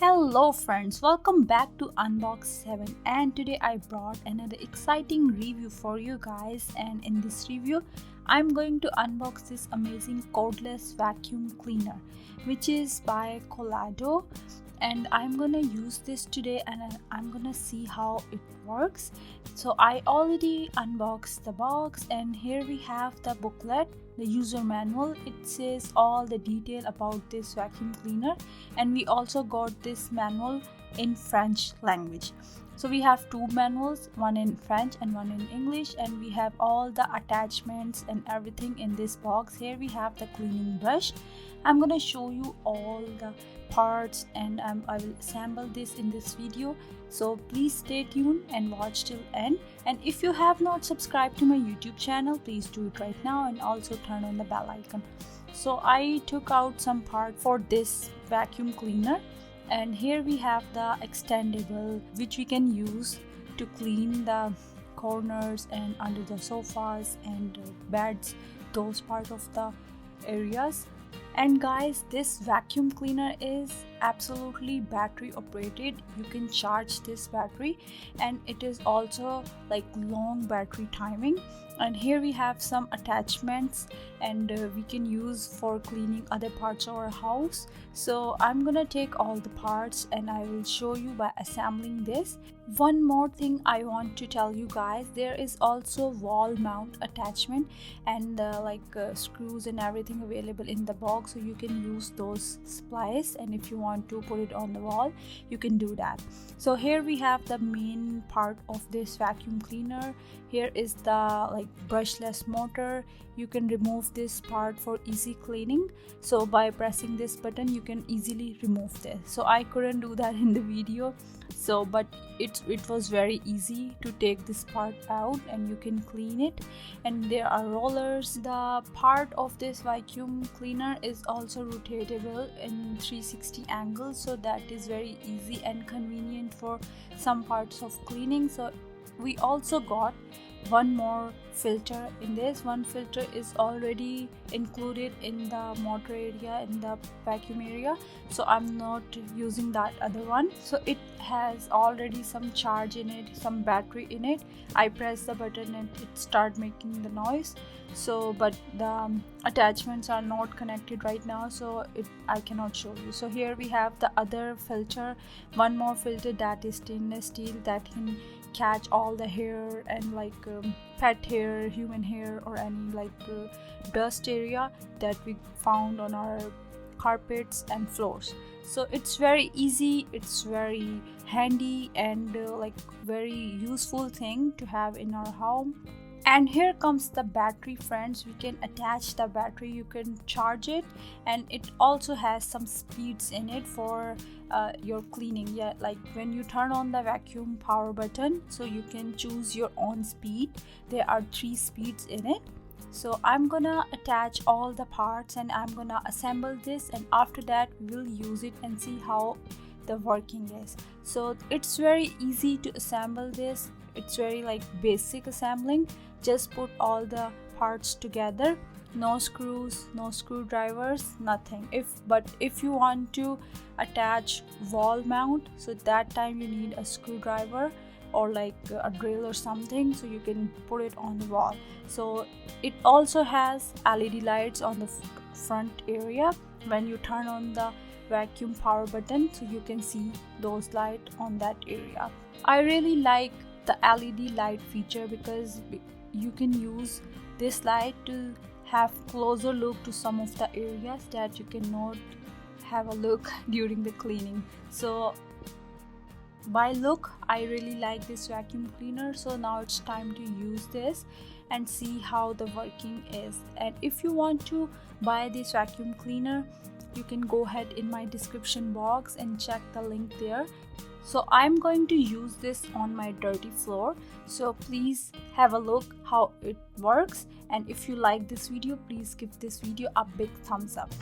Hello friends, welcome back to Unbox 7 and today I brought another exciting review for you guys, and in this review I'm going to unbox this amazing cordless vacuum cleaner which is by Collado, and I'm gonna use this today and I'm gonna see how it works. So I already unboxed the box and here we have the booklet, the user manual. It says all the detail about this vacuum cleaner, and we also got this manual in French language. So we have two manuals, one in French and one in English, and we have all the attachments and everything in this box. Here we have the cleaning brush. I'm gonna show you all the parts and I will assemble this in this video, so please stay tuned and watch till end. And if you have not subscribed to my YouTube channel, please do it right now and also turn on the bell icon. So I took out some part for this vacuum cleaner, and here we have the extendable which we can use to clean the corners and under the sofas and beds, those part of the areas. And guys, this vacuum cleaner is absolutely battery operated. You can charge this battery and it is also like long battery timing. And here we have some attachments and we can use for cleaning other parts of our house. So I'm gonna take all the parts and I will show you by assembling this. One more thing I want to tell you guys, there is also wall mount attachment and screws and everything available in the box, so you can use those supplies, and if you want to put it on the wall you can do that. So here we have the main part of this vacuum cleaner. Here is the brushless motor. You can remove this part for easy cleaning, so by pressing this button you can easily remove this. So I couldn't do that in the video, so but it was very easy to take this part out and you can clean it. And there are rollers. The part of this vacuum cleaner is also rotatable in 360 angles, so that is very easy and convenient for some parts of cleaning. So we also got one more filter in this. One filter is already included in the motor area, in the vacuum area, so I'm not using that other one. So it has already some charge in it, some battery in it. I press the button and it start making the noise. So but the attachments are not connected right now, so I cannot show you. So here we have the other filter, one more filter that is stainless steel that can catch all the hair and pet hair, human hair, or any dust area that we found on our carpets and floors. So it's very easy, it's very handy and very useful thing to have in our home. And here comes the battery, friends. We can attach the battery, you can charge it, and it also has some speeds in it for your cleaning. Yeah, like when you turn on the vacuum power button, so you can choose your own speed. There are 3 speeds in it. So I'm gonna attach all the parts and I'm gonna assemble this, and after that we'll use it and see how the working is. So it's very easy to assemble this. It's very basic assembling. Just put all the parts together, no screws, no screwdrivers, nothing. If you want to attach wall mount, so that time you need a screwdriver or a drill or something, so you can put it on the wall. So it also has LED lights on the front area. When you turn on the vacuum power button, so you can see those lights on that area. I really like the LED light feature because you can use this light to have closer look to some of the areas that you cannot have a look during the cleaning. So by look, I really like this vacuum cleaner. So now it's time to use this and see how the working is. And if you want to buy this vacuum cleaner, you can go ahead in my description box and check the link there. So I'm going to use this on my dirty floor, so please have a look how it works. And if you like this video, please give this video a big thumbs up.